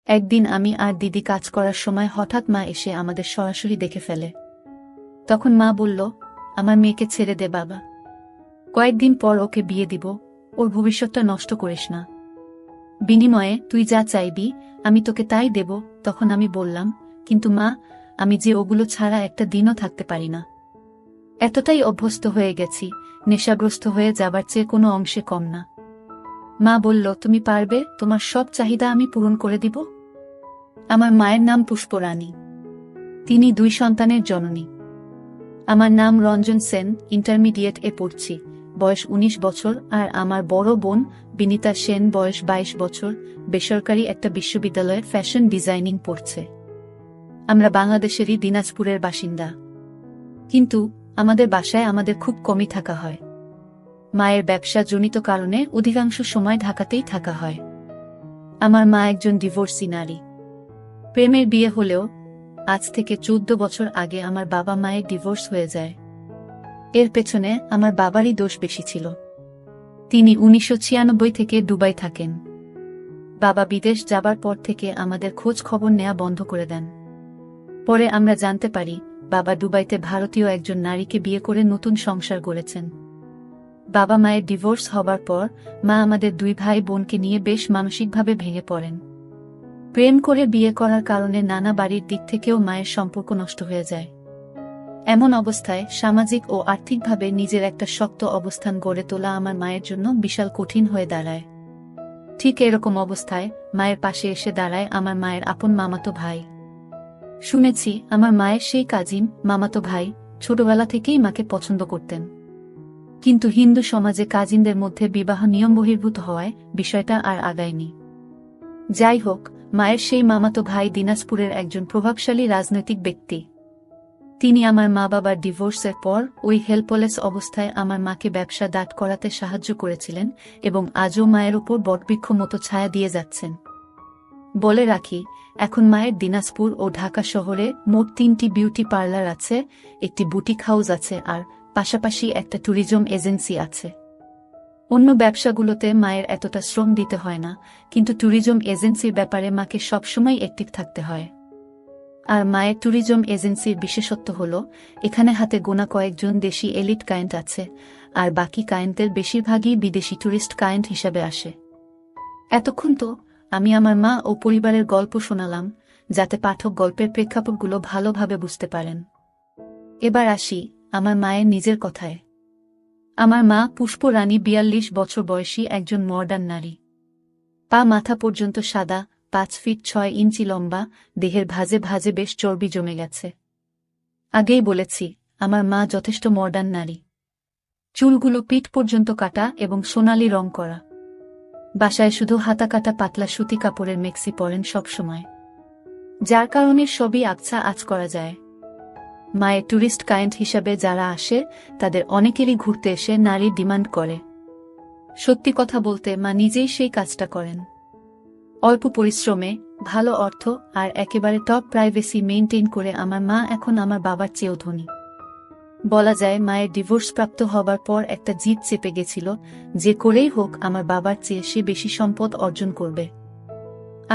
একদিন আমি আর দিদি কাজ করার সময় হঠাৎ মা এসে আমাদের সরাসরি দেখে ফেলে। তখন মা বলল, আমার মেয়েকে ছেড়ে দে বাবা, কয়েকদিন পর ওকে বিয়ে দিব, ওর ভবিষ্যৎটা নষ্ট করিস না। বিনিময়ে তুই যা চাইবি আমি তোকে তাই দেব। তখন আমি বললাম, কিন্তু মা, আমি যে ওগুলো ছাড়া একটা দিনও থাকতে পারি না। এতটাই অভ্যস্ত হয়ে গেছি, নেশাগ্রস্ত হয়ে যাবার চেয়ে কোনো অংশে কম না। মা বলল, তুমি পারবে, তোমার সব চাহিদা আমি পূরণ করে দিব। আমার মায়ের নাম পুষ্পরানী। তিনি 2 সন্তানের জননী। আমার নাম রঞ্জন সেন, ইন্টারমিডিয়েট এ পড়ছি, বয়স 19 বছর। আর আমার বড় বোন বিনিতা সেন, বয়স 22 বছর, বেসরকারি একটা বিশ্ববিদ্যালয়ে ফ্যাশন ডিজাইনিং পড়ছে। আমরা বাংলাদেশেরই দিনাজপুরের বাসিন্দা, কিন্তু আমাদের বাসায় আমাদের খুব কমই থাকা হয়। মায়ের ব্যবসা জনিত কারণে অধিকাংশ সময় ঢাকাতেই থাকা হয়। আমার মা একজন ডিভোর্সি নারী। প্রেমের বিয়ে হলেও আজ থেকে 14 বছর আগে আমার বাবা মায়ের ডিভোর্স হয়ে যায়। এর পেছনে আমার বাবারই দোষ বেশি ছিল। তিনি 1996 থেকে দুবাই থাকেন। বাবা বিদেশ যাবার পর থেকে আমাদের খোঁজ খবর নেয়া বন্ধ করে দেন। পরে আমরা জানতে পারি, বাবা দুবাইতে ভারতীয় একজন নারীকে বিয়ে করে নতুন সংসার গড়েছেন। বাবা মায়ের ডিভোর্স হবার পর মা আমাদের 2 ভাই বোনকে নিয়ে বেশ মানসিকভাবে ভেঙে পড়েন। প্রেম করে বিয়ে করার কারণে নানা বাড়ির দিক থেকেও মায়ের সম্পর্ক নষ্ট হয়ে যায়। এমন অবস্থায় সামাজিক ও আর্থিকভাবে নিজের একটা শক্ত অবস্থান গড়ে তোলা আমার মায়ের জন্য বিশাল কঠিন হয়ে দাঁড়ায়। ঠিক এরকম অবস্থায় মায়ের পাশে এসে দাঁড়ায় আমার মায়ের আপন মামাতো ভাই। শুনেছি আমার মায়ের সেই কাজিন মামাতো ভাই ছোটবেলা থেকেই মাকে পছন্দ করতেন, কিন্তু হিন্দু সমাজে কাজিনদের মধ্যে বিবাহ নিয়ম বহির্ভূত হওয়ায় বিষয়টা আর আগায়নি। যাই হোক, মায়ের সেই মামাতো ভাই দিনাজপুরের একজন প্রভাবশালী রাজনৈতিক ব্যক্তি। তিনি আমার মা বাবার ডিভোর্সের পর ওই হেল্পলেস অবস্থায় আমার মাকে ব্যবসা দাঁড় করাতে সাহায্য করেছিলেন এবং আজও মায়ের উপর বটবৃক্ষ মতো ছায়া দিয়ে যাচ্ছেন। বলে রাখি, এখন মায়ের দিনাজপুর ও ঢাকা শহরে মোট 3টি বিউটি পার্লার আছে, একটি বুটিক হাউস আছে আর পাশাপাশি একটা ট্যুরিজম এজেন্সি আছে। অন্য ব্যবসাগুলোতে মায়ের এতটা শ্রম দিতে হয় না, কিন্তু ট্যুরিজম এজেন্সির ব্যাপারে মাকে সবসময় অ্যাক্টিভ থাকতে হয়। আর মায়ের ট্যুরিজম এজেন্সির বিশেষত্ব হল, এখানে হাতে গোনা কয়েকজন দেশি এলিট ক্লায়েন্ট আছে, আর বাকি ক্লায়েন্টদের বেশিরভাগই বিদেশি ট্যুরিস্ট ক্লায়েন্ট হিসাবে আসে। এতক্ষণ তো আমি আমার মা ও পরিবারের গল্প শোনালাম, যাতে পাঠক গল্পের প্রেক্ষাপটগুলো ভালোভাবে বুঝতে পারেন। এবার আসি আমার মায়ের নিজের কথায়। আমার মা পুষ্পরানী 42 বছর বয়সী একজন মডার্ন নারী। পা মাথা পর্যন্ত সাদা, 5 ফিট 6 ইঞ্চি লম্বা, দেহের ভাঁজে ভাঁজে বেশ চর্বি জমে গেছে। আগেই বলেছি, আমার মা যথেষ্ট মডার্ন নারী। চুলগুলো পিঠ পর্যন্ত কাটা এবং সোনালি রং করা। বাসায় শুধু হাতা কাটা পাতলা সুতি কাপড়ের মেক্সি পরেন সবসময়, যার কারণে সবই আবছা আঁচ করা যায়। মায়ের ট্যুরিস্ট ক্লায়েন্ট হিসাবে যারা আসে তাদের অনেকেরই ঘুরতে এসে নারীর ডিমান্ড করে। সত্যি কথা বলতে মা নিজেই সেই কাজটা করেন। অল্প পরিশ্রমে, ভালো অর্থ আর একেবারে টপ প্রাইভেসি মেইনটেইন করে আমার মা এখন আমার বাবার চেয়েও ধনী। বলা যায় মায়ের ডিভোর্স প্রাপ্ত হবার পর একটা জিদ চেপে গেছিল, যে করেই হোক আমার বাবার চেয়ে সে বেশি সম্পদ অর্জন করবে।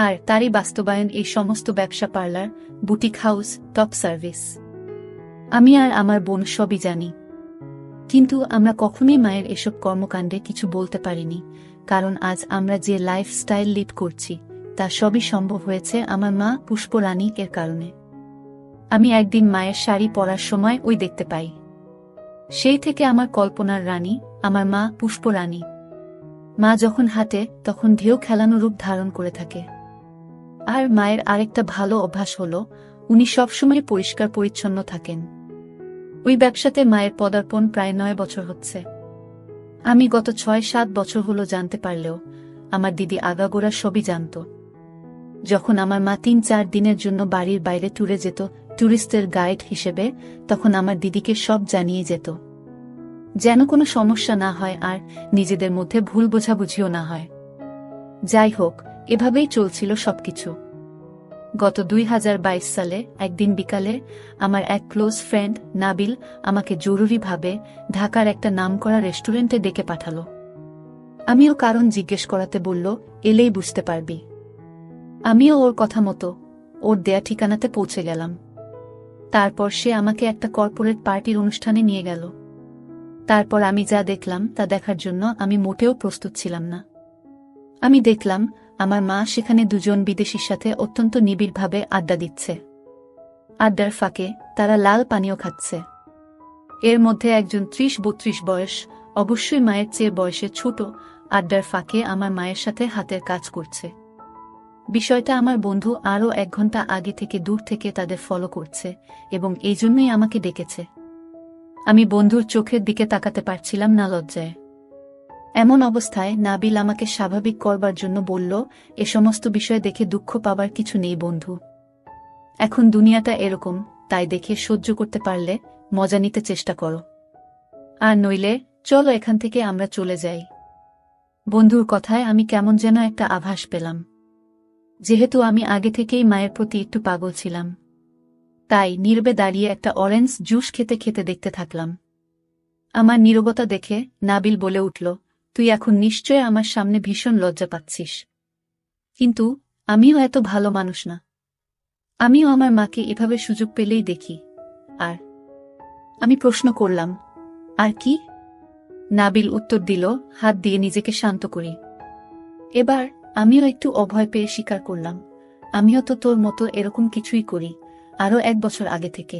আর তারই বাস্তবায়ন এই সমস্ত ব্যবসা, parlour, boutique house, top service. আমি আর আমার বোন সবই জানি, কিন্তু আমরা কখনোই মায়ের এসব কর্মকাণ্ডে কিছু বলতে পারিনি, কারণ আজ আমরা যে লাইফস্টাইল লিড করছি তা সবই সম্ভব হয়েছে আমার মা পুষ্পরানী এর কারণে। আমি একদিন মায়ের শাড়ি পরার সময় ওই দেখতে পাই। সেই থেকে আমার কল্পনার রানী আমার মা পুষ্পরানী। মা যখন হাঁটে তখন ঢেউ খেলানো রূপ ধারণ করে থাকে। আর মায়ের আরেকটা ভালো অভ্যাস হলো, উনি সবসময় পরিষ্কার পরিচ্ছন্ন থাকেন। ওই ব্যবসাতে মায়ের পদার্পণ প্রায় 9 বছর হচ্ছে। আমি গত 6-7 বছর হলো জানতে পারলেও আমার দিদি আগাগোড়া সবই জানত। যখন আমার মা 3-4 দিনের জন্য বাড়ির বাইরে ট্যুরে যেত ট্যুরিস্টের গাইড হিসেবে, তখন আমার দিদিকে সব জানিয়ে যেত, যেন কোনো সমস্যা না হয় আর নিজেদের মধ্যে ভুল বোঝাবুঝিও না হয়। যাই হোক, এভাবেই চলছিল সবকিছু। গত 2022 সালে একদিন বিকালে আমার এক ক্লোজ ফ্রেন্ড নাবিল আমাকে জরুরিভাবে ঢাকার একটা নামকরা রেস্টুরেন্টে ডেকে পাঠালো। আমিও কারণ জিজ্ঞেস করাতে বলল, এলেই বুঝতে পারবি। আমিও ওর কথা মতো ওর দেয়া ঠিকানাতে পৌঁছে গেলাম। তারপর সে আমাকে একটা কর্পোরেট পার্টির অনুষ্ঠানে নিয়ে গেল। তারপর আমি যা দেখলাম তা দেখার জন্য আমি মোটেও প্রস্তুত ছিলাম না। আমি দেখলাম আমার মা সেখানে দুজন বিদেশির সাথে অত্যন্ত নিবিড়ভাবে আড্ডা দিচ্ছে। আড্ডার ফাঁকে তারা লাল পানীয় খাচ্ছে। এর মধ্যে একজন ৩০-৩২ বয়স, অবশ্যই মায়ের চেয়ে বয়সে ছোট, আড্ডার ফাঁকে আমার মায়ের সাথে হাতের কাজ করছে। বিষয়টা আমার বন্ধু আরও ১ ঘন্টা আগে থেকে দূর থেকে তাদের ফলো করছে এবং এই জন্যই আমাকে ডেকেছে। আমি বন্ধুর চোখের দিকে তাকাতে পারছিলাম না লজ্জায়। এমন অবস্থায় নাবিল আমাকে স্বাভাবিক করবার জন্য বলল, এ সমস্ত বিষয় দেখে দুঃখ পাবার কিছু নেই বন্ধু। এখন দুনিয়াটা এরকম, তাই দেখে সহ্য করতে পারলে মজা নিতে চেষ্টা করো, আর নইলে চলো এখান থেকে আমরা চলে যাই। বন্ধুর কথায় আমি কেমন যেন একটা আভাস পেলাম। যেহেতু আমি আগে থেকেই মায়ের প্রতি একটু পাগল ছিলাম, তাই নীরবে দাঁড়িয়ে একটা অরেঞ্জ জুস খেতে খেতে দেখতে থাকলাম। আমার নীরবতা দেখে নাবিল বলে উঠল, তুই এখন নিশ্চয় আমার সামনে ভীষণ লজ্জা পাচ্ছিস। কিন্তু আমিও এত ভালো মানুষ না। আমিও আমার মাকে এভাবে সুযোগ পেলেই দেখি। আর আমি প্রশ্ন করলাম, আর কি? নাবিল উত্তর দিল, হাত দিয়ে নিজেকে শান্ত করি। এবার আমিও একটু অভয় পেয়ে স্বীকার করলাম, আমিও তো তোর মতো এরকম কিছুই করি, আরও ১ বছর আগে থেকে।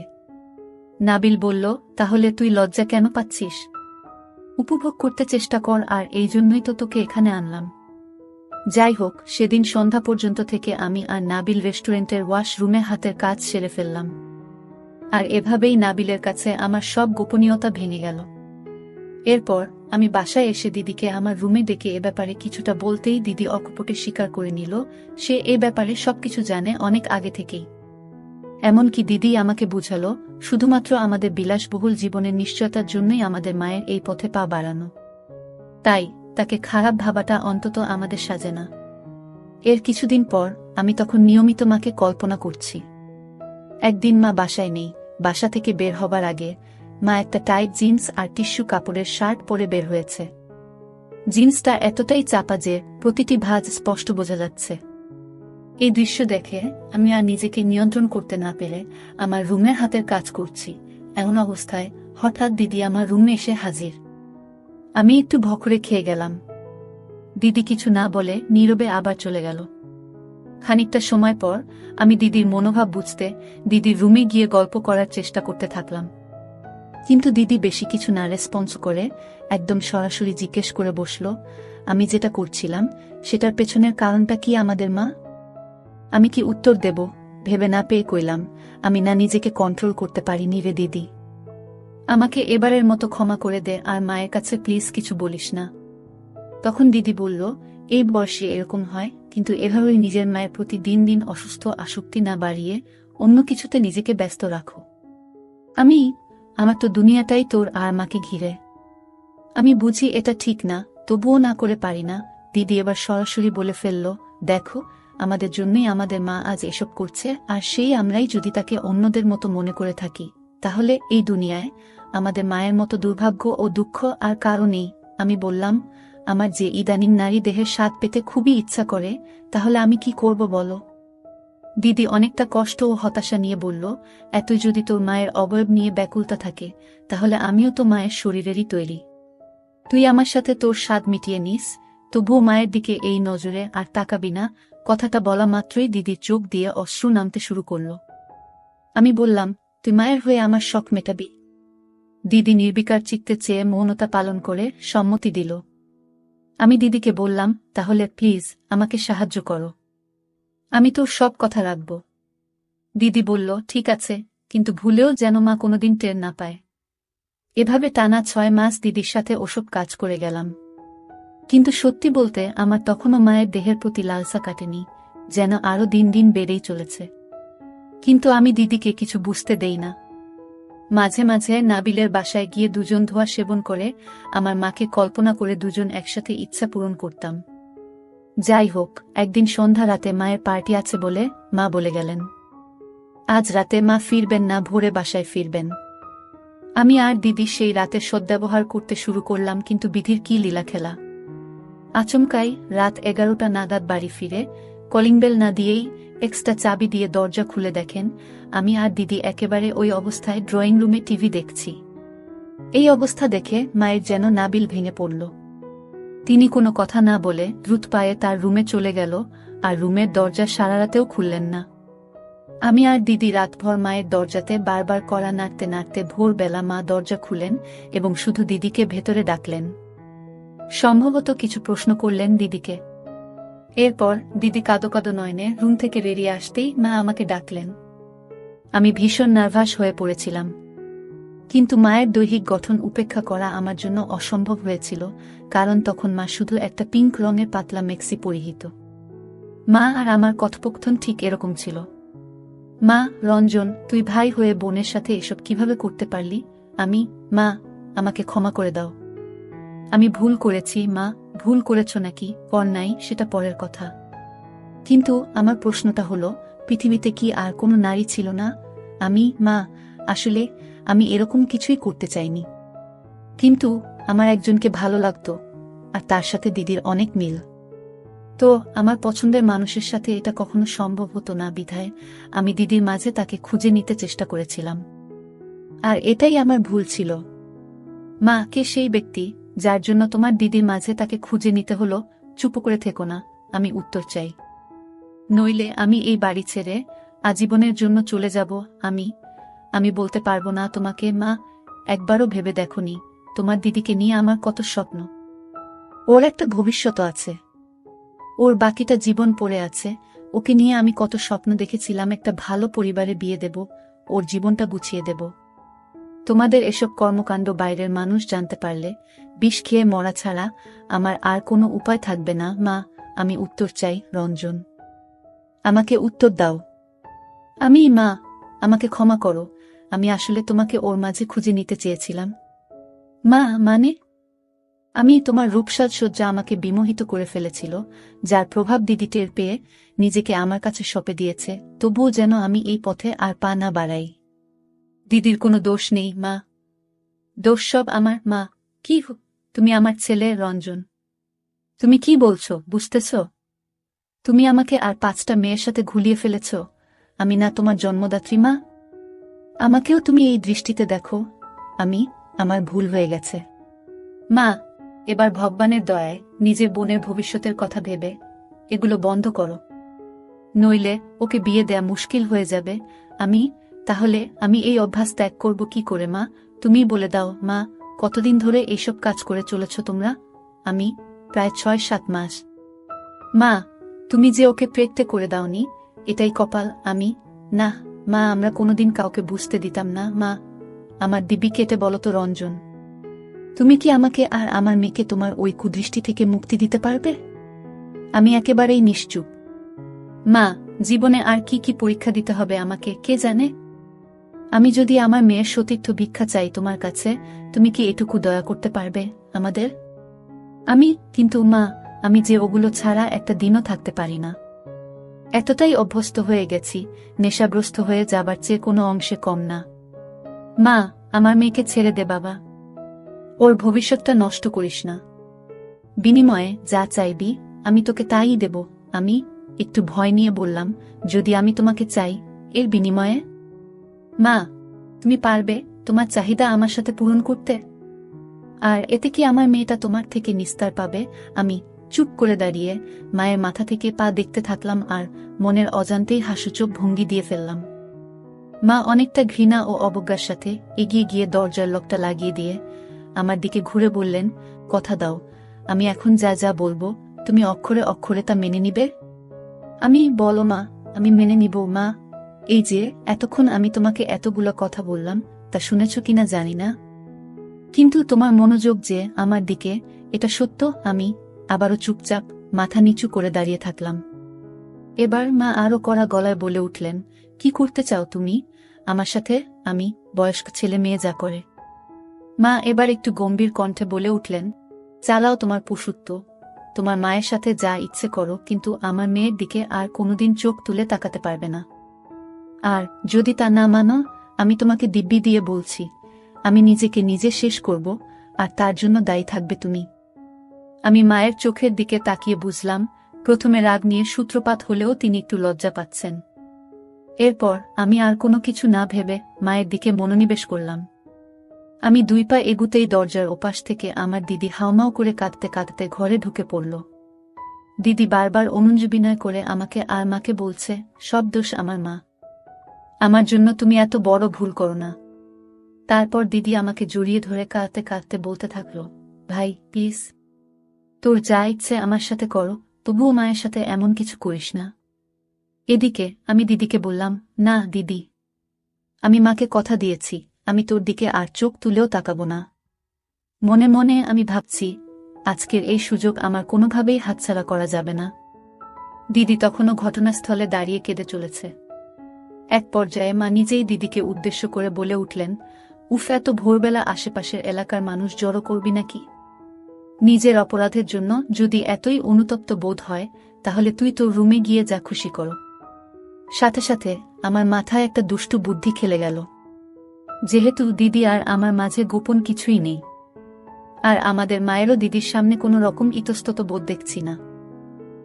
নাবিল বলল, তাহলে তুই লজ্জা কেন পাচ্ছিস? উপভোগ করতে চেষ্টা কর, আর এই জন্যই তো তোকে এখানে আনলাম। যাই হোক, সেদিন সন্ধ্যা পর্যন্ত থেকে আমি আর নাবিল রেস্টুরেন্টের ওয়াশরুমে হাতের কাজ সেরে ফেললাম। আর এভাবেই নাবিলের কাছে আমার সব গোপনীয়তা ভেঙে গেল। এরপর আমি বাসায় এসে দিদিকে আমার রুমে ডেকে এ ব্যাপারে কিছুটা বলতেই দিদি অকপটে স্বীকার করে নিল সে এ ব্যাপারে সবকিছু জানে অনেক আগে থেকেই। এমনকি দিদি আমাকে বুঝালো, শুধুমাত্র আমাদের বিলাসবহুল জীবনের নিশ্চয়তার জন্যই আমাদের মায়ের এই পথে পা বাড়ানো। তাই তাকে খারাপ ভাবাটা অন্তত আমাদের সাজে না। এর কিছুদিন পর আমি তখন নিয়মিত মাকে কল্পনা করছি। একদিন মা বাসায় নেই। বাসা থেকে বের হবার আগে মা একটা টাইট জিন্স আর টিস্যু কাপড়ের শার্ট পরে বের হয়েছে। জিন্সটা এতটাই চাপা যে প্রতিটি ভাঁজ স্পষ্ট বোঝা যাচ্ছে। এই দৃশ্য দেখে আমি আর নিজেকে নিয়ন্ত্রণ করতে না পেরে আমার রুমের হাতের কাজ করছি। এমন অবস্থায় হঠাৎ দিদি আমার রুমে এসে হাজির। আমি একটু ভকরে খেয়ে গেলাম। দিদি কিছু না বলে নীরবে আবার চলে গেল। খানিকটা সময় পর আমি দিদির মনোভাব বুঝতে দিদির রুমে গিয়ে গল্প করার চেষ্টা করতে থাকলাম। কিন্তু দিদি বেশি কিছু না রেসপন্স করে একদম সরাসরি জিজ্ঞেস করে বসল, আমি যেটা করছিলাম সেটার পেছনের কারণটা কি আমাদের মা? আমি কি উত্তর দেব ভেবে না পেয়ে কইলাম, আমি না নিজেকে কন্ট্রোল করতে পারিনি রে দিদি। আমাকে এবারের মতো ক্ষমা করে দে, আর মায়ের কাছে প্লিজ কিছু বলিস না। তখন দিদি বলল, এই বয়সে এরকম হয়, কিন্তু এভাবেই নিজের মায়ের প্রতি দিন দিন অসুস্থ আসক্তি না বাড়িয়ে অন্য কিছুতে নিজেকে ব্যস্ত রাখো। আমার তো দুনিয়াটাই তোর আর মাকে ঘিরে। আমি বুঝি এটা ঠিক না, তবুও না করে পারি না। দিদি এবার সরাসরি বলে ফেলল, দেখো, আমাদের জন্যই আমাদের মা আজ এসব করছে, আর সেই আমরাই যদি তাকে অন্যদের মতো মনে করে থাকি, তাহলে এই দুনিয়ায় আমাদের মায়ের মতো দুর্ভাগ্য ও দুঃখ আর কারো নেই। আমি বললাম, আমার যে ইদানিং নারী দেহের স্বাদ পেতে খুবই ইচ্ছা করে, তাহলে আমি কি করব বলো? দিদি অনেকটা কষ্ট ও হতাশা নিয়ে বলল, এতই যদি তোর মায়ের অবয়ব নিয়ে ব্যাকুলতা থাকে, তাহলে আমিও তো মায়ের শরীরেরই তৈরি। তুই আমার সাথে তোর স্বাদ মিটিয়ে নিস, তবুও মায়ের দিকে এই নজরে আর তাকাবি না। কথাটা বলা মাত্রই দিদির চোখ দিয়ে অশ্রু নামতে শুরু করল। আমি বললাম, তুই মায়ের হয়ে আমার শখ মেটাবি? দিদি নির্বিকার চিত্তে চেয়ে মৌনতা পালন করে সম্মতি দিল। আমি দিদিকে বললাম, তাহলে প্লিজ আমাকে সাহায্য করো, আমি তোর সব কথা রাখব। দিদি বলল, ঠিক আছে, কিন্তু ভুলেও যেন মা কোনোদিন টের না পায়। এভাবে টানা 6 মাস দিদির সাথে ওসব কাজ করে গেলাম। কিন্তু সত্যি বলতে আমার তখনও মায়ের দেহের প্রতি লালসা কাটেনি, যেন আরো দিন দিন বেড়েই চলেছে। কিন্তু আমি দিদিকে কিছু বুঝতে দেই না। মাঝে মাঝে নাবিলের বাসায় গিয়ে দুজন ধোয়া সেবন করে আমার মাকে কল্পনা করে দুজন একসাথে ইচ্ছা পূরণ করতাম। যাই হোক, একদিন সন্ধ্যা রাতে মায়ের পার্টি আছে বলে মা বলে গেলেন। আজ রাতে মা ফিরবেন না, ভোরে বাসায় ফিরবেন। আমি আর দিদি সেই রাতে সদ্ব্যবহার করতে শুরু করলাম, কিন্তু বিধির কি লীলা খেলা। আচমকাই রাত 11টা নাগাদ বাড়ি ফিরে কলিং বেল না দিয়েই এক্সট্রা চাবি দিয়ে দরজা খুলে দেখেন আমি আর দিদি একেবারে ওই অবস্থায় ড্রয়িং রুমে টিভি দেখছি। এই অবস্থা দেখে মায়ের যেন নাবিল ভেঙে পড়ল। তিনি কোনো কথা না বলে দ্রুত পায়ে তার রুমে চলে গেল, আর রুমের দরজা সারা রাতেও খুললেন না। আমি আর দিদি রাতভর মায়ের দরজাতে বারবার কড়া নাড়তে নাড়তে ভোরবেলা মা দরজা খুলেন এবং শুধু দিদিকে ভেতরে ডাকলেন। সম্ভবত কিছু প্রশ্ন করলেন দিদিকে। এরপর দিদি কাঁদো কাঁদো নয়নে রুম থেকে বেরিয়ে আসতেই মা আমাকে ডাকলেন। আমি ভীষণ নার্ভাস হয়ে পড়েছিলাম, কিন্তু মায়ের দৈহিক গঠন উপেক্ষা করা আমার জন্য অসম্ভব হয়েছিল, কারণ তখন মা শুধু একটা পিঙ্ক রঙের পাতলা মেক্সি পরিহিত। মা আর আমার কথোপকথন ঠিক এরকম ছিল। মা, রঞ্জন, তুই ভাই হয়ে বোনের সাথে এসব কিভাবে করতে পারলি? মা, আমাকে ক্ষমা করে দাও। আমি ভুল করেছি মা। ভুল করেছ নাকি নাই সেটা পরের কথা, কিন্তু আমার প্রশ্নটা হলো, পৃথিবীতে কি আর কোনো নারী ছিল না? মা, আসলে আমি এরকম কিছুই করতে চাইনি, কিন্তু আমার একজনকে ভালো লাগতো, আর তার সাথে দিদির অনেক মিল। তো আমার পছন্দের মানুষের সাথে এটা কখনো সম্ভব হতো না, বিধায় আমি দিদির মাঝে তাকে খুঁজে নিতে চেষ্টা করেছিলাম। আর এটাই আমার ভুল ছিল। মা, কে সেই ব্যক্তি যার জন্য তোমার দিদির মাঝে তাকে খুঁজে নিতে হলো? চুপ করে থেকো না, আমি উত্তর চাই, নইলে আমি এই বাড়ি ছেড়ে আজীবনের জন্য চলে যাব। আমি বলতে পারবো না তোমাকে। মা, একবারও ভেবে দেখোনি তোমার দিদিকে নিয়ে আমার কত স্বপ্ন? ওর একটা ভবিষ্যৎ আছে, ওর বাকিটা জীবন পড়ে আছে। ওকে নিয়ে আমি কত স্বপ্ন দেখেছিলাম, একটা ভালো পরিবারে বিয়ে দেব, ওর জীবনটা গুছিয়ে দেব। তোমাদের এসব কর্মকাণ্ড বাইরের মানুষ জানতে পারলে বিষ খেয়ে মরা ছাড়া আমার আর কোনো উপায় থাকবে না। মা, আমি উত্তর চাই। রঞ্জন, আমাকে উত্তর দাও। মা, আমাকে ক্ষমা করো, আমি আসলে তোমাকে ওর মাঝে খুঁজে নিতে চেয়েছিলাম। মা, মানে? তোমার রূপসাজসজ্জা আমাকে বিমোহিত করে ফেলেছিল, যার প্রভাব দিদি টের পেয়ে নিজেকে আমার কাছে সঁপে দিয়েছে। তবুও যেন আমি এই পথে আর পা না বাড়াই। দিদির কোনো দোষ নেই মা, দোষ সব আমার। মা, কি তুমি আমার ছেলে? রঞ্জন, তুমি কি বলছো বুঝতেছ? তুমি আমাকে আর 5টা মেয়ের সাথে ঘুলিয়ে ফেলেছ। আমি না তোমার জন্মদাত্রী মা। আমাকেও তুমি এই দৃষ্টিতে দেখো। আমার ভুল হয়ে গেছে। মা, এবার ভগবানের দয়ায় নিজের বোনের ভবিষ্যতের কথা ভেবে এগুলো বন্ধ করো, নইলে ওকে বিয়ে দেয়া মুশকিল হয়ে যাবে। তাহলে আমি এই অভ্যাস ত্যাগ করব কি করে? মা, তুমিই বলে দাও। মা, কতদিন ধরে এইসব কাজ করে চলেছ তোমরা? প্রায় 6-7 মাস। মা, তুমি যে ওকে প্রেগনেন্ট করে দাওনি, এটাই কপাল। না মা, আমরা কোনোদিন কাউকে বুঝতে দিতাম না। মা, আমার দিব্যি কেটে বলো তো রঞ্জন, তুমি কি আমাকে আর আমার মেয়েকে তোমার ওই কুদৃষ্টি থেকে মুক্তি দিতে পারবে? আমি একেবারেই নিশ্চুপ। মা, জীবনে আর কি কি পরীক্ষা দিতে হবে আমাকে কে জানে? আমি যদি আমার মেয়ের সতীর্থ ভিক্ষা চাই তোমার কাছে, তুমি কি এটুকু দয়া করতে পারবে আমাদের? কিন্তু মা, আমি যে ওগুলো ছাড়া একটা দিনও থাকতে পারি না। এতটাই অভ্যস্ত হয়ে গেছি, নেশাগ্রস্ত হয়ে যাবার চেয়ে কোনো অংশে কম না। মা, আমার মেয়েকে ছেড়ে দে বাবা, ওর ভবিষ্যৎটা নষ্ট করিস না। বিনিময়ে যা চাইবি আমি তোকে তাই দেব। আমি একটু ভয় নিয়ে বললাম, যদি আমি তোমাকে চাই, এর বিনিময়ে? মা, তুমি পারবে তোমার চাহিদা আমার সাথে পূরণ করতে? আর এতে কি আমার মেয়েটা তোমার থেকে নিস্তার পাবে? আমি চুপ করে দাঁড়িয়ে মায়ের মাথা থেকে পা দেখতে থাকলাম, আর মনের অজান্তেই হাসুচোখ ভঙ্গি দিয়ে ফেললাম। মা অনেকটা ঘৃণা ও অবজ্ঞার সাথে এগিয়ে গিয়ে দরজার লকটা লাগিয়ে দিয়ে আমার দিকে ঘুরে বললেন, কথা দাও, আমি এখন যা যা বলবো তুমি অক্ষরে অক্ষরে তা মেনে নিবে? বলো মা, আমি মেনে নিব। মা, এই যে এতক্ষণ আমি তোমাকে এতগুলো কথা বললাম, তা শুনেছ কিনা জানি না, কিন্তু তোমার মনোযোগ যে আমার দিকে, এটা সত্য। আমি আবারও চুপচাপ মাথা নিচু করে দাঁড়িয়ে থাকলাম। এবার মা আরো কড়া গলায় বলে উঠলেন, কি করতে চাও তুমি আমার সাথে? বয়স্ক ছেলে মেয়ে যা করে। মা এবার একটু গম্ভীর কণ্ঠে বলে উঠলেন, চালাও তোমার পশুত্ব, তোমার মায়ের সাথে যা ইচ্ছে করো, কিন্তু আমার মেয়ের দিকে আর কোনোদিন চোখ তুলে তাকাতে পারবে না। আর যদি তা না মানো, আমি তোমাকে দিব্যি দিয়ে বলছি, আমি নিজেকে নিজে শেষ করব, আর তার জন্য দায়ী থাকবে তুমি। আমি মায়ের চোখের দিকে তাকিয়ে বুঝলাম প্রথমে রাগ নিয়ে সূত্রপাত হলেও তিনি একটু লজ্জা পাচ্ছেন। এরপর আমি আর কোনো কিছু না ভেবে মায়ের দিকে মনোনিবেশ করলাম। আমি 2 পা এগুতেই দরজার ওপাশ থেকে আমার দিদি হাউমাউ করে কাঁদতে কাঁদতে ঘরে ঢুকে পড়ল। দিদি বারবার অনুনয় করে আমাকে আর মাকে বলছে, সব দোষ আমার মা, আমার জন্য তুমি এত বড় ভুল করো না। তারপর দিদি আমাকে জড়িয়ে ধরে কাঁদতে কাঁদতে বলতে থাকলো, ভাই প্লিজ, তোর যা ইচ্ছে আমার সাথে করো, তবুও মায়ের সাথে এমন কিছু করিস না। এদিকে আমি দিদিকে বললাম, না দিদি, আমি মাকে কথা দিয়েছি আমি তোর দিকে আর চোখ তুলেও তাকাবো না। মনে মনে আমি ভাবছি, আজকের এই সুযোগ আমার কোনোভাবেই হাতছাড়া করা যাবে না। দিদি তখনও ঘটনাস্থলে দাঁড়িয়ে কেঁদে চলেছে। এক পর্যায়ে মা নিজেই দিদিকে উদ্দেশ্য করে বলে উঠলেন, উফ, এত ভোরবেলা আশেপাশের এলাকার মানুষ জড়ো করবি নাকি? নিজের অপরাধের জন্য যদি এতই অনুতপ্ত বোধ হয়, তাহলে তুই তোর রুমে গিয়ে যা খুশি করো। সাথে সাথে আমার মাথায় একটা দুষ্টু বুদ্ধি খেলে গেল। যেহেতু দিদি আর আমার মাঝে গোপন কিছুই নেই, আর আমাদের মায়েরও দিদির সামনে কোনো রকম ইতস্তত বোধ দেখছি না,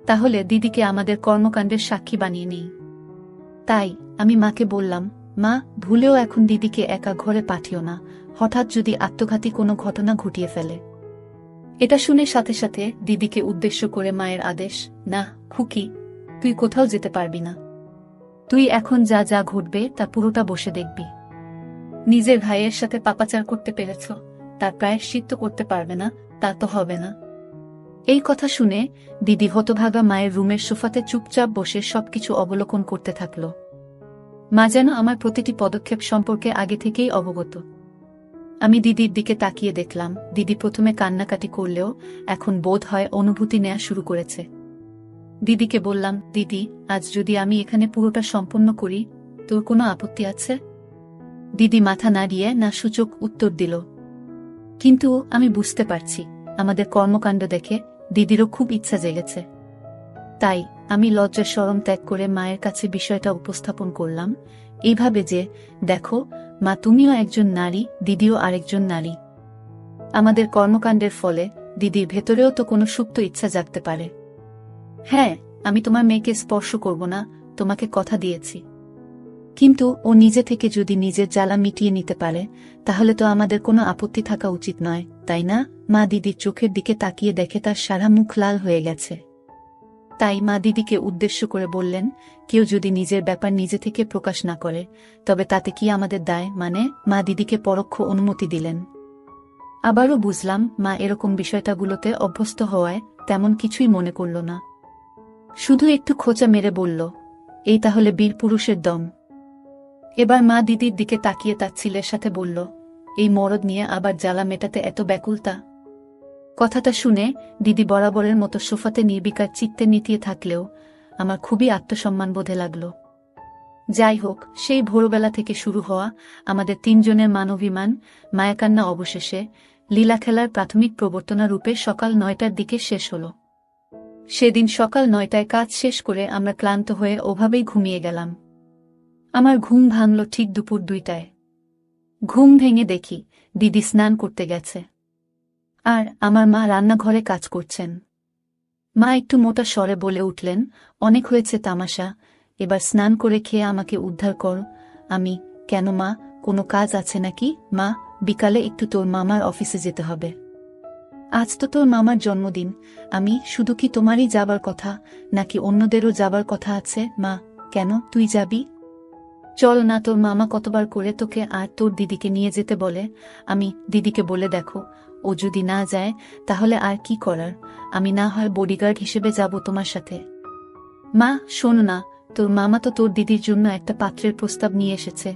তাহলে দিদিকে আমাদের কর্মকাণ্ডের সাক্ষী বানিয়ে নেই। তাই আমি মাকে বললাম, মা, ভুলেও এখন দিদিকে একা ঘরে পাঠিও না, হঠাৎ যদি আত্মঘাতী কোনো ঘটনা ঘটিয়ে ফেলে। এটা শুনে সাথে সাথে দিদিকে উদ্দেশ্য করে মায়ের আদেশ, না খুকি, তুই কোথাও যেতে পারবি না। তুই এখন যা যা ঘটবে তা পুরোটা বসে দেখবি। নিজের ভাইয়ের সাথে পাপাচার করতে পেরেছ, তার প্রায়শ্চিত্ত করতে পারবে না, তা তো হবে না। এই কথা শুনে দিদি হতভাগা মায়ের রুমের সোফাতে চুপচাপ বসে সবকিছু অবলোকন করতে থাকল। মা যেন আমার প্রতিটি পদক্ষেপ সম্পর্কে আগে থেকেই অবগত। আমি দিদির দিকে তাকিয়ে দেখলাম, দিদি প্রথমে কান্নাকাটি করলেও এখন বোধ হয় অনুভূতি নেয়া শুরু করেছে। দিদিকে বললাম, দিদি, আজ যদি আমি এখানে পুরোটা সম্পন্ন করি, তোর কোনো আপত্তি আছে? দিদি মাথা নাড়িয়ে না সূচক উত্তর দিল। কিন্তু আমি বুঝতে পারছি আমাদের কর্মকাণ্ড দেখে দিদিরও খুব ইচ্ছা জেগেছে। তাই আমি লজ্জা শরম ত্যাগ করে মায়ের কাছে বিষয়টা উপস্থাপন করলাম এইভাবে যে, দেখো মা, তুমিও একজন নারী, দিদিও আরেকজন নারী। আমাদের কর্মকাণ্ডের ফলে দিদির ভেতরেও তো কোনো সুপ্ত ইচ্ছা জাগতে পারে। হ্যাঁ, আমি তোমার মেয়েকে স্পর্শ করব না, তোমাকে কথা দিয়েছি। কিন্তু ও নিজে থেকে যদি নিজের জ্বালা মিটিয়ে নিতে পারে, তাহলে তো আমাদের কোনো আপত্তি থাকা উচিত নয়, তাই না? মা দিদির চোখের দিকে তাকিয়ে দেখে তার সারা মুখ লাল হয়ে গেছে। তাই মা দিদিকে উদ্দেশ্য করে বললেন, কেউ যদি নিজের ব্যাপার নিজে থেকে প্রকাশ না করে, তবে তাতে কি আমাদের দায়? মানে মা দিদিকে পরোক্ষ অনুমতি দিলেন। আবারও বুঝলাম মা এরকম বিষয়টাগুলোতে অভ্যস্ত হওয়ায় তেমন কিছুই মনে করল না, শুধু একটু খোঁচা মেরে বলল, এই তাহলে বীর পুরুষের দম। এবার মা দিদির দিকে তাকিয়ে তার ছেলের সাথে বলল, এই মরদ নিয়ে আবার জ্বালা মেটাতে এত ব্যাকুলতা? কথাটা শুনে দিদি বরাবরের মতো সোফাতে নির্বিকার চিত্তে নিতিয়ে থাকলেও আমার খুবই আত্মসম্মানবোধে লাগল। যাই হোক, সেই ভোরবেলা থেকে শুরু হওয়া আমাদের 3 জনের মানবিমান মায়াকান্না অবশেষে লীলাখেলার প্রাথমিক প্রবর্তনা রূপে সকাল 9টার দিকে শেষ হল। সেদিন সকাল 9টায় কাজ শেষ করে আমরা ক্লান্ত হয়ে ওভাবেই ঘুমিয়ে গেলাম। আমার ঘুম ভাঙল ঠিক দুপুর 2টায়। ঘুম ভেঙে দেখি দিদি স্নান করতে গেছে, আর আমার মা রান্নাঘরে কাজ করছেন। মা একটু মোটা স্বরে বলে উঠলেন, অনেক হয়েছে তামাশা, এবার স্নান করে খেয়ে আমাকে উদ্ধার কর। আমি, কেন মা, কোনো কাজ আছে নাকি? মা, বিকালে একটু তোর মামার অফিসে যেতে হবে। আজ তো তোর মামার জন্মদিন। আমি, শুধু কি তোমারই যাবার কথা নাকি অন্যদেরও যাবার কথা আছে? মা, কেন, তুই যাবি? চল না, তোর মামা কতবার করে তোকে আর তোর দিদিকে নিয়ে যেতে বলে। আমি, দিদিকে বলে দেখো, ও যদি না যায় তাহলে আর কি করার, আমি না হয় বডিগার্ড হিসেবে যাব তোমার সাথে। মা, শোন না, তোর মামা তো তোর দিদির জন্য একটা পাত্রের প্রস্তাব নিয়ে এসেছে।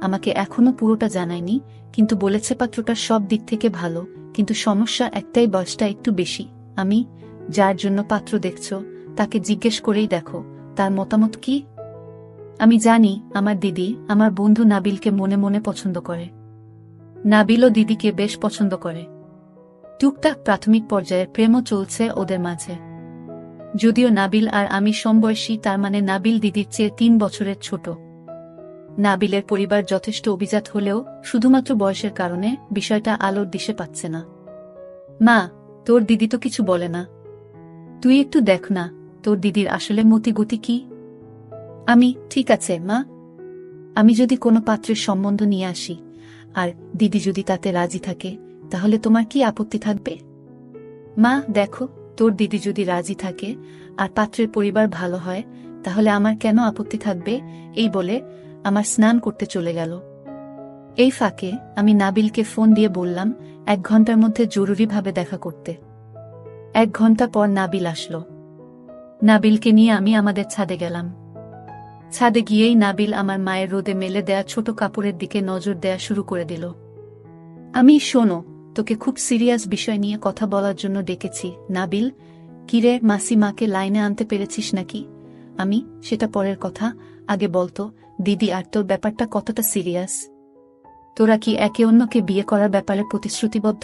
আমাকে এখনো পুরোটা জানায়নি, কিন্তু বলেছে পাত্রটার সব দিক থেকে ভালো, কিন্তু সমস্যা একটাই, বয়সটা একটু বেশি। আমি, যার জন্য পাত্র দেখছ তাকে জিজ্ঞেস করেই দেখো, তার মতামত কি। আমি জানি আমার দিদি আমার বন্ধু নাবিলকে মনে মনে পছন্দ করে। নাবিলও দিদিকে বেশ পছন্দ করে। টুকটাক প্রাথমিক পর্যায়ের প্রেমও চলছে ওদের মাঝে। যদিও নাবিল আর আমি সমবয়সী, তার মানে নাবিল দিদির চেয়ে 3 বছরের ছোট। নাবিলের পরিবার যথেষ্ট অভিজাত হলেও শুধুমাত্র বয়সের কারণে বিষয়টা আলোর দিশে পাচ্ছে না। মা, তোর দিদি তো কিছু বলে না? তুই একটু দেখ না, তোর দিদির আসলে মতিগতি কি? আমি ঠিক আছে মা, আমি যদি কোনো পাত্রের সম্বন্ধ নিয়ে আসি আর দিদি যদি তাতে রাজি থাকে তাহলে তোমার কি আপত্তি থাকবে? মা দেখো, তোর দিদি যদি রাজি থাকে আর পাত্রের পরিবার ভালো হয় তাহলে আমার কেন আপত্তি থাকবে? এই বলে আমার স্নান করতে চলে গেল। এই ফাঁকে আমি নাবিলকে ফোন দিয়ে বললাম 1 ঘন্টার মধ্যে জরুরিভাবে দেখা করতে। 1 ঘন্টা পর নাবিল আসলো। নাবিলকে নিয়ে আমি আমাদের ছাদে গেলাম। ছাদে গিয়েই নাবিল আমার মায়ের রোদে মেলে দেয়া ছোট কাপড়ের দিকে নজর দেয়া শুরু করে দিল। আমি শোনো, তোকে খুব সিরিয়াস বিষয় নিয়ে কথা বলার জন্য ডেকেছি। নাবিল, কিরে মাসি মাকে লাইনে আনতে পেরেছিস নাকি? আমি, সেটা পরের কথা, আগে বলতো দিদি আর তোর ব্যাপারটা কতটা সিরিয়াস? তোরা কি একে অন্যকে বিয়ে করার ব্যাপারে প্রতিশ্রুতিবদ্ধ?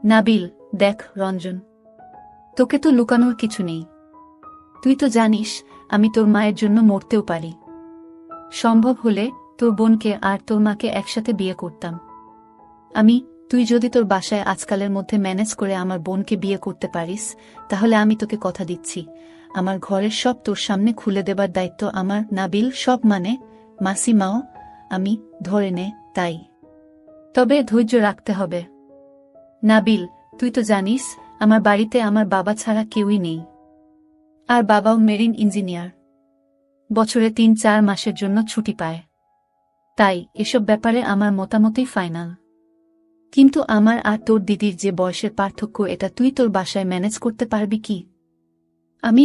নাবিল, দেখ রঞ্জন, তোকে তো লুকানোর কিছু নেই। তুই তো জানিস আমি তোর মায়ের জন্য মরতেও পারি। সম্ভব হলে তোর বোনকে আর তোর মাকে একসাথে বিয়ে করতাম। তুই যদি তোর বাসায় আজকালের মধ্যে ম্যানেজ করে আমার বোনকে বিয়ে করতে পারিস তাহলে আমি তোকে কথা দিচ্ছি আমার ঘরের সব তোর সামনে খুলে দেবার দায়িত্ব আমার। নাবিল, সব মানে? মাসি মাও আমি ধরে নে তাই, তবে ধৈর্য রাখতে হবে। নাবিল, তুই তো জানিস আমার বাড়িতে আমার বাবা ছাড়া কেউই নেই, আর বাবাও মেরিন ইঞ্জিনিয়ার, বছরে 3-4 মাসের জন্য ছুটি পায়। তাই এসব ব্যাপারে আমার মতামতই ফাইনাল। কিন্তু আমার আর তোর দিদির যে বয়সের পার্থক্য, এটা তুই তোর বাসায় ম্যানেজ করতে পারবি কি?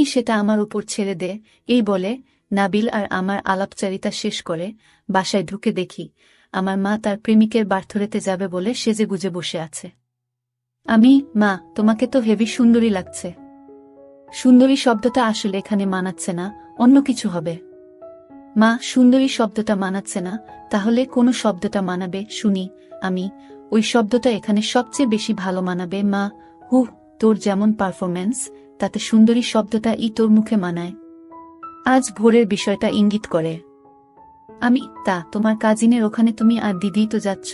সেটা আমার উপর ছেড়ে দে। এই বলে নাবিল আর আমার আলাপচারিতা শেষ করে বাসায় ঢুকে দেখি আমার মা তার প্রেমিকের বার্থডেতে যাবে বলে সেজেগুজে বসে আছে। মা, তোমাকে তো হেভি সুন্দরী লাগছে। সুন্দরী শব্দটা আসলে এখানে মানাচ্ছে না, অন্য কিছু হবে। মা, সুন্দরী শব্দটা মানাচ্ছে না, তাহলে কোন শব্দটা মানাবে শুনি? ওই শব্দটা এখানে সবচেয়ে বেশি ভালো মানাবে মা। তোর যেমন পারফরম্যান্স, তাতে সুন্দরী শব্দটা তোর মুখে মানায়। আজ ভোরের বিষয়টা ইঙ্গিত করে। তা তোমার কাজিনের ওখানে তুমি আর দিদি তো যাচ্ছ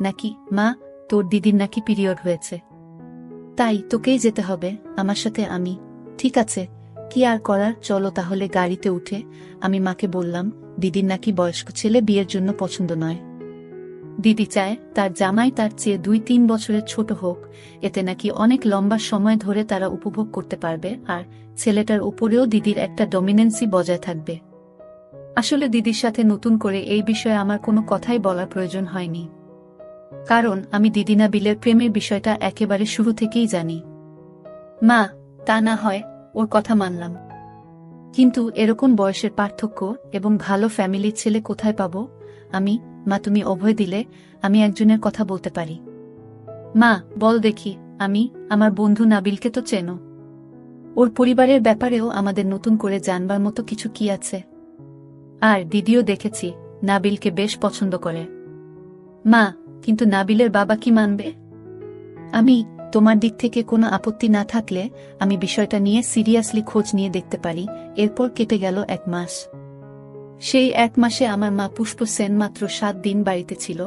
নাকি? মা, তোর দিদির নাকি পিরিয়ড হয়েছে, তাই তোকেই যেতে হবে আমার সাথে। ঠিক আছে, কি আর করার, চলো তাহলে গাড়িতে উঠে। আমি মাকে বললাম দিদির নাকি বয়স্ক ছেলে বিয়ের জন্য পছন্দ নয়। দিদি চায় তার জামাই তার চেয়ে 2-3 বছরের ছোট হোক, এতে নাকি অনেক লম্বা সময় ধরে তারা উপভোগ করতে পারবে, আর ছেলেটার উপরেও দিদির একটা ডমিনেন্সি বজায় থাকবে। আসলে দিদির সাথে নতুন করে এই বিষয়ে আমার কোনো কথাই বলার প্রয়োজন হয়নি, কারণ আমি দিদি নাবিলের প্রেমের বিষয়টা একেবারে শুরু থেকেই জানি। মা, তা না হয় ওর কথা মানলাম, কিন্তু এরকম বয়সের পার্থক্য এবং ভালো ফ্যামিলির ছেলে কোথায় পাবো? মা, তুমি অভয় দিলে আমি একজনের কথা বলতে পারি। মা, বল দেখি। আমার বন্ধু নাবিলকে তো চেনো, ওর পরিবারের ব্যাপারেও আমাদের নতুন করে জানবার মতো কিছু কি আছে? আর দিদিও দেখেছি নাবিলকে বেশ পছন্দ করে। মা, কিন্তু নাবিলের বাবা কি মানবে? তোমার দিক থেকে কোনো আপত্তি না থাকলে আমি বিষয়টা নিয়ে সিরিয়াসলি খোঁজ নিয়ে দেখতে পারি। এরপর কেটে গেল 1 মাস। সেই 1 মাসে আমার মা পুষ্প সেন মাত্র 7 দিন বাড়িতে ছিল।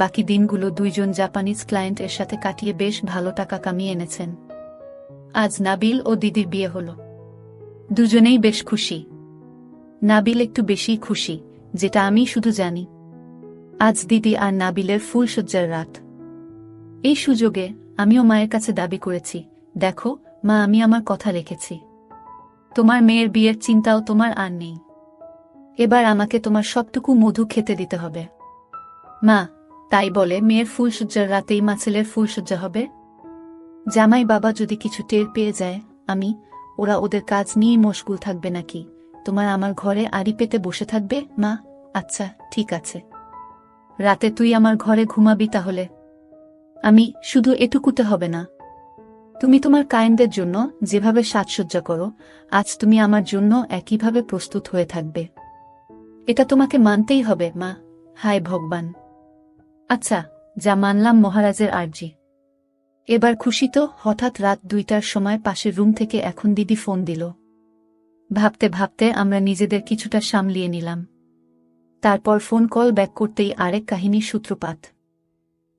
বাকি দিনগুলো 2জন জাপানিজ ক্লায়েন্ট এর সাথে কাটিয়ে বেশ ভালো টাকা কামিয়ে এনেছেন। আজ নাবিল ও দিদির বিয়ে হলো। দুজনেই বেশ খুশি। নাবিল একটু বেশি খুশি, যেটা আমি শুধু জানি। আজ দিদি আর নাবিলের ফুলশয্যার রাত। এই সুযোগে আমিও মায়ের কাছে দাবি করেছি, দেখো মা, আমি আমার কথা রেখেছি। তোমার মেয়ের বিয়ের চিন্তাও তোমার আর নেই। এবার আমাকে তোমার সবটুকু মধু খেতে দিতে হবে। মা, তাই বলে মেয়ের ফুলশয্যার রাতেই মা ছেলের ফুলশয্যা হবে? জামাই বাবা যদি কিছু টের পেয়ে যায়, ওরা ওদের কাজ নিয়েই মশগুল থাকবে নাকি তোমার আমার ঘরে আড়ি পেতে বসে থাকবে? মা, আচ্ছা ঠিক আছে, রাতে তুই আমার ঘরে ঘুমাবি তাহলে। শুধু এটুকুতে হবে না। তুমি তোমার কায়েনদের জন্য যেভাবে সাজসজ্জা করো, আজ তুমি আমার জন্য একইভাবে প্রস্তুত হয়ে থাকবে। এটা তোমাকে মানতেই হবে মা। হায় ভগবান! আচ্ছা, যা মানলাম মহারাজের আর্জি। এবার খুশি তো? হঠাৎ রাত 2টার সময় পাশের রুম থেকে এখন দিদি ফোন দিল। ভাবতে ভাবতে আমরা নিজেদের কিছুটা সামলিয়ে নিলাম। তারপর ফোন কল ব্যাক করতেই আরেক কাহিনীর সূত্রপাত।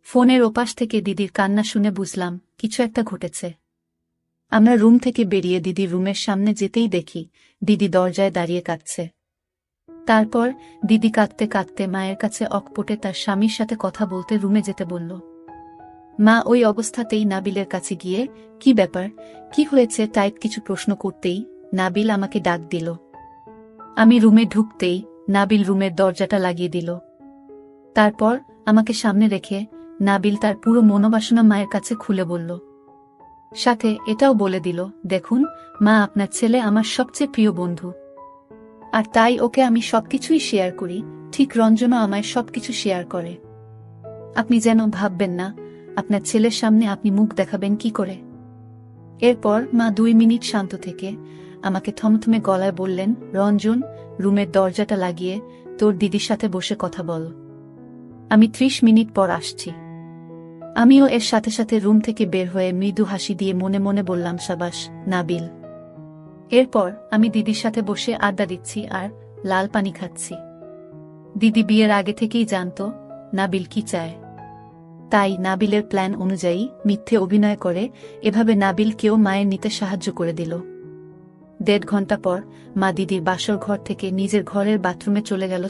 ফোনের ওপাশ থেকে দিদির কান্না শুনে বুঝলাম কিছু একটা ঘটেছে। আমরা রুম থেকে বেরিয়ে দিদি রুমের সামনে যেতেই দেখি দিদি দরজায় দাঁড়িয়ে কাঁদছে। তারপর দিদি কাঁদতে কাঁদতে মায়ের কাছে অকপটে তার স্বামীর সাথে কথা বলতে রুমে যেতে বলল। মা ওই অবস্থাতেই নাবিলের কাছে গিয়ে কি ব্যাপার, কি হয়েছে টাইপ কিছু প্রশ্ন করতেই নাবিল আমাকে ডাক দিল। আমি রুমে ঢুকতেই নাবিল রুমের দরজাটা লাগিয়ে দিল। তারপর আমাকে সামনে রেখে নাবিল তার পুরো মনোবাসনা মায়ের কাছে খুলে বলল। সাথে এটাও বলে দিল, দেখুন মা, আপনার ছেলে আমার সবচেয়ে প্রিয় বন্ধু, আর তাই ওকে আমি সবকিছুই শেয়ার করি, ঠিক রঞ্জনও আমায় সবকিছু শেয়ার করে। আপনি যেন ভাববেন না আপনার ছেলের সামনে আপনি মুখ দেখাবেন কি করে। এরপর মা 2 মিনিট শান্ত থেকে আমাকে থমথমে গলায় বললেন, রঞ্জন, রুমের দরজাটা লাগিয়ে তোর দিদির সাথে বসে কথা বল। আমি 30 মিনিট পর আসছি। আমিও এর সাথে সাথে রুম থেকে বের হয়ে মৃদু হাসি দিয়ে মনে মনে বললাম, সাবাস নাবিল। এরপর আমি দিদির সাথে বসে আড্ডা দিচ্ছি আর লাল পানি খাচ্ছি। দিদি বিয়ের আগে থেকেই জানত নাবিল কি চায়, তাই নাবিলের প্ল্যান অনুযায়ী মিথ্যে অভিনয় করে এভাবে নাবিলকেও মায়ের নিতে সাহায্য করে দিল। 1.5 ঘন্টা পর মা দিদির বাসর ঘর থেকে নিজের ঘরের বাথরুমে চলে গেল